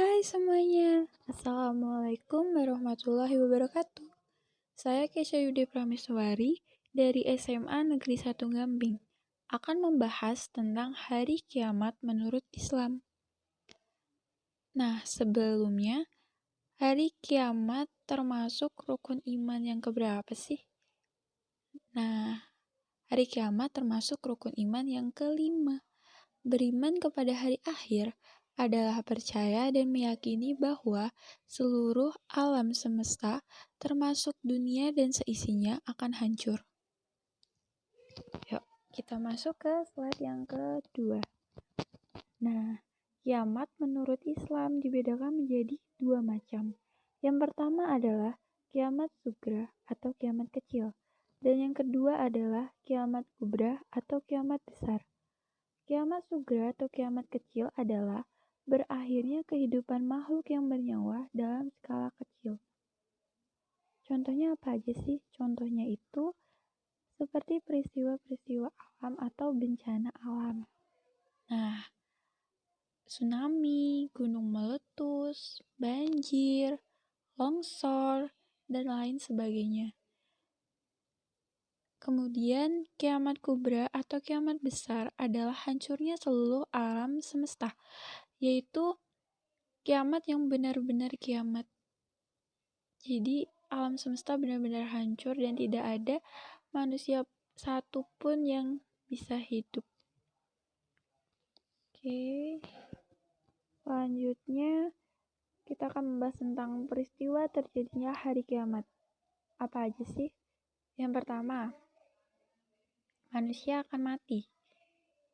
Hai semuanya, Assalamualaikum warahmatullahi wabarakatuh. Saya Kesha Yudi Prameswari dari SMA Negeri 1 Gambing akan membahas tentang hari kiamat menurut Islam. Nah, sebelumnya, hari kiamat termasuk rukun iman yang keberapa sih? Nah, hari kiamat termasuk rukun iman yang kelima. Beriman kepada hari akhir adalah percaya dan meyakini bahwa seluruh alam semesta, termasuk dunia dan seisinya, akan hancur. Yuk, kita masuk ke slide yang kedua. Nah, kiamat menurut Islam dibedakan menjadi dua macam. Yang pertama adalah kiamat sugra atau kiamat kecil, dan yang kedua adalah kiamat kubra atau kiamat besar. Kiamat sugra atau kiamat kecil adalah berakhirnya kehidupan makhluk yang bernyawa dalam skala kecil. Contohnya apa aja sih? Contohnya itu seperti peristiwa-peristiwa alam atau bencana alam. Nah, tsunami, gunung meletus, banjir, longsor, dan lain sebagainya. Kemudian, kiamat kubra atau kiamat besar adalah hancurnya seluruh alam semesta, yaitu kiamat yang benar-benar kiamat. Jadi, alam semesta benar-benar hancur dan tidak ada manusia satupun yang bisa hidup. Oke, selanjutnya kita akan membahas tentang peristiwa terjadinya hari kiamat. Apa aja sih? Yang pertama, manusia akan mati.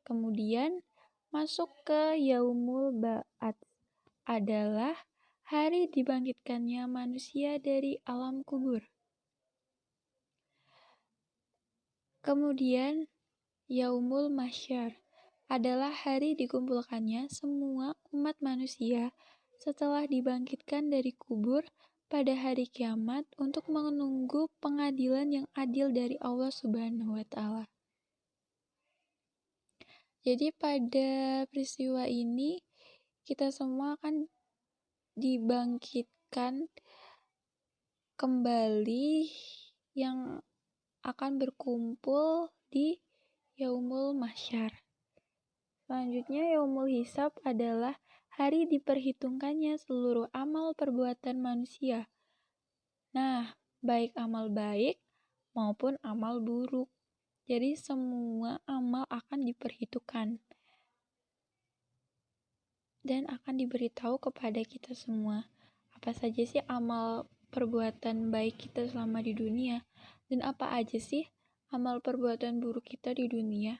Kemudian masuk ke Yaumul Ba'ats adalah hari dibangkitkannya manusia dari alam kubur. Kemudian Yaumul Mahsyar adalah hari dikumpulkannya semua umat manusia setelah dibangkitkan dari kubur pada hari kiamat untuk menunggu pengadilan yang adil dari Allah Subhanahu wa Ta'ala. Jadi pada peristiwa ini kita semua akan dibangkitkan kembali yang akan berkumpul di Yaumul Mahsyar. Selanjutnya Yaumul Hisab adalah hari diperhitungkannya seluruh amal perbuatan manusia. Nah, baik amal baik maupun amal buruk. Jadi semua amal akan diperhitungkan dan akan diberitahu kepada kita semua. Apa saja sih amal perbuatan baik kita selama di dunia, dan apa aja sih amal perbuatan buruk kita di dunia.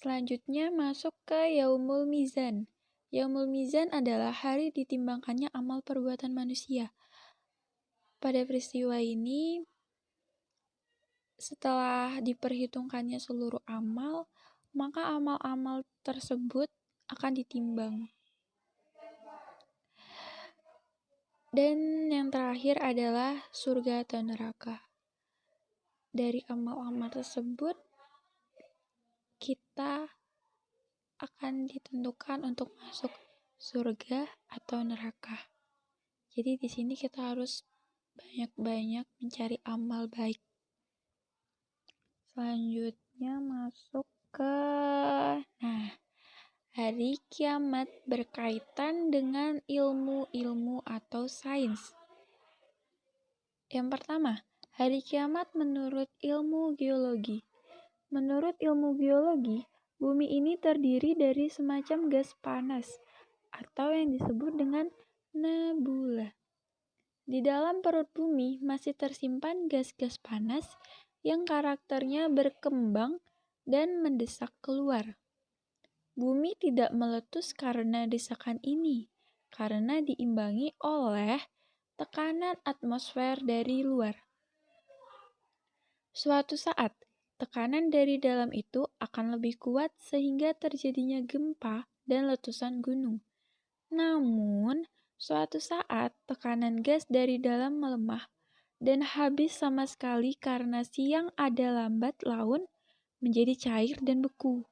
Selanjutnya masuk ke Yaumul Mizan. Yaumul Mizan adalah hari ditimbangkannya amal perbuatan manusia. Pada peristiwa ini, setelah diperhitungkannya seluruh amal, maka amal-amal tersebut akan ditimbang. Dan yang terakhir adalah surga atau neraka. Dari amal-amal tersebut, kita akan ditentukan untuk masuk surga atau neraka. Jadi di sini kita harus banyak-banyak mencari amal baik. Selanjutnya masuk ke hari kiamat berkaitan dengan ilmu-ilmu atau sains. Yang pertama, hari kiamat menurut ilmu geologi. Menurut ilmu geologi, bumi ini terdiri dari semacam gas panas atau yang disebut dengan nebula. Di dalam perut bumi masih tersimpan gas-gas panas yang karakternya berkembang dan mendesak keluar. Bumi tidak meletus karena desakan ini, karena diimbangi oleh tekanan atmosfer dari luar. Suatu saat, tekanan dari dalam itu akan lebih kuat sehingga terjadinya gempa dan letusan gunung. Namun, suatu saat tekanan gas dari dalam melemah dan habis sama sekali karena siang ada lambat laun menjadi cair dan beku.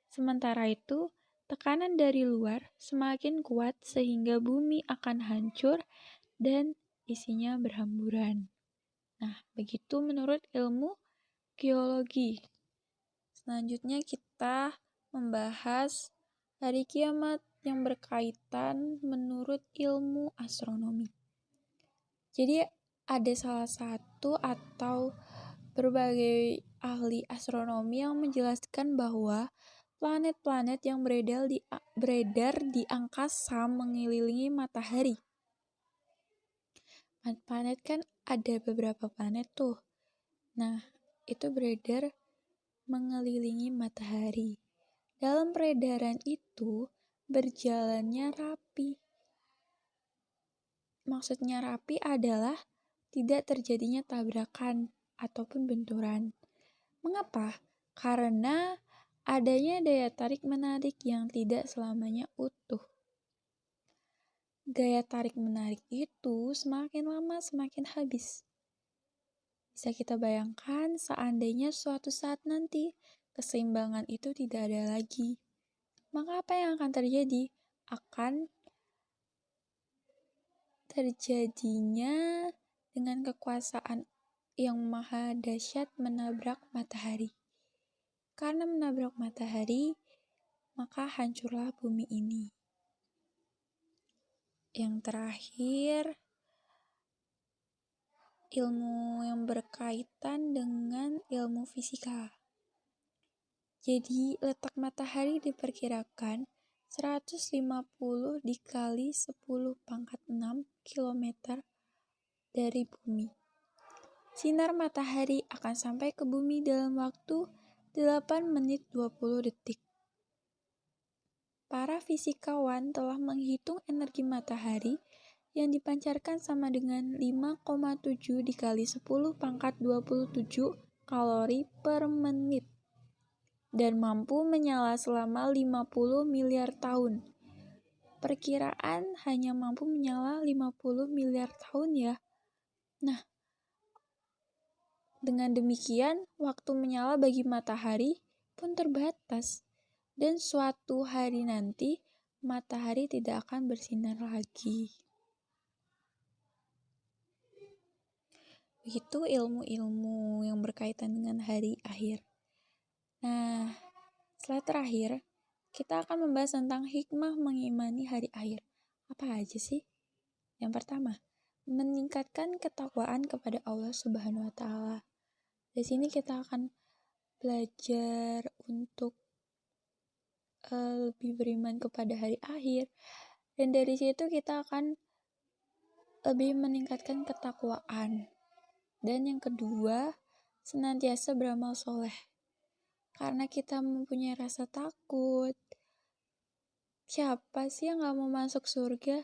Sementara itu, Tekanan dari luar semakin kuat sehingga bumi akan hancur dan isinya berhamburan. Nah, begitu menurut ilmu geologi. Selanjutnya kita membahas hari kiamat yang berkaitan menurut ilmu astronomi. Jadi ada salah satu atau berbagai ahli astronomi yang menjelaskan bahwa planet-planet yang beredar di angkasa mengelilingi matahari. Planet kan ada beberapa planet tuh. Nah, itu beredar mengelilingi matahari. Dalam peredaran itu berjalannya rapi. Maksudnya rapi adalah tidak terjadinya tabrakan ataupun benturan. Mengapa? Karena adanya daya tarik-menarik yang tidak selamanya utuh. Daya tarik-menarik itu semakin lama semakin habis. Bisa kita bayangkan seandainya suatu saat nanti keseimbangan itu tidak ada lagi. Maka apa yang akan terjadi? Akan terjadinya dengan kekuasaan yang maha dahsyat menabrak matahari. Karena menabrak matahari, maka hancurlah bumi ini. Yang terakhir, ilmu yang berkaitan dengan ilmu fisika. Jadi, letak matahari diperkirakan 150 dikali 10 pangkat 6 km dari bumi. Sinar matahari akan sampai ke bumi dalam waktu 8 menit 20 detik. Para fisikawan telah menghitung energi matahari yang dipancarkan sama dengan 5,7 dikali 10 pangkat 27 kalori per menit dan mampu menyala selama 50 miliar tahun. Perkiraan hanya mampu menyala 50 miliar tahun ya. Nah, dengan demikian waktu menyala bagi matahari pun terbatas. Dan suatu hari nanti, matahari tidak akan bersinar lagi. Begitu ilmu-ilmu yang berkaitan dengan hari akhir. Nah, setelah terakhir, kita akan membahas tentang hikmah mengimani hari akhir. Apa aja sih? Yang pertama, meningkatkan ketakwaan kepada Allah Subhanahu wa Ta'ala. Di sini kita akan belajar untuk lebih beriman kepada hari akhir, dan dari situ kita akan lebih meningkatkan ketakwaan. Dan yang kedua, senantiasa beramal soleh, karena kita mempunyai rasa takut. Siapa sih yang gak mau masuk surga?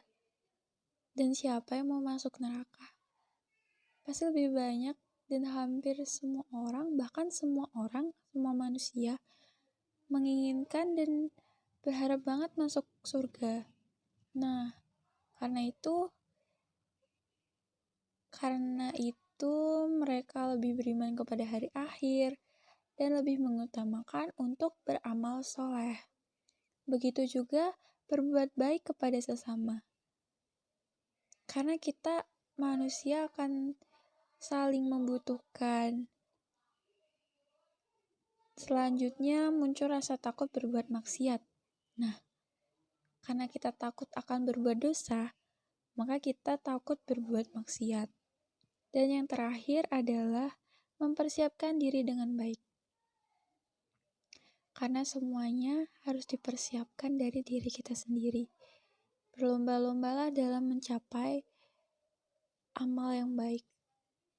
Dan siapa yang mau masuk neraka? Pasti lebih banyak dan hampir semua orang, bahkan semua manusia menginginkan dan berharap banget masuk surga. Nah, karena itu mereka lebih beriman kepada hari akhir dan lebih mengutamakan untuk beramal soleh. Begitu juga berbuat baik kepada sesama. Karena kita manusia akan saling membutuhkan. Selanjutnya muncul rasa takut berbuat maksiat. Nah, karena kita takut akan berbuat dosa, maka kita takut berbuat maksiat. Dan yang terakhir adalah mempersiapkan diri dengan baik. Karena semuanya harus dipersiapkan dari diri kita sendiri. Berlomba-lombalah dalam mencapai amal yang baik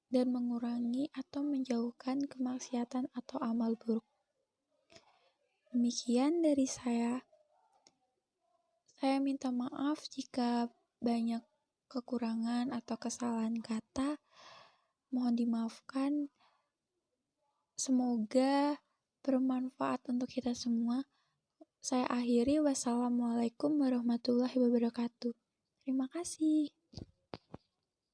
dan mengurangi atau menjauhkan kemaksiatan atau amal buruk. Demikian dari saya. Saya minta maaf jika banyak kekurangan atau kesalahan kata. Mohon dimaafkan. Semoga bermanfaat untuk kita semua. Saya akhiri. Wassalamualaikum warahmatullahi wabarakatuh. Terima kasih.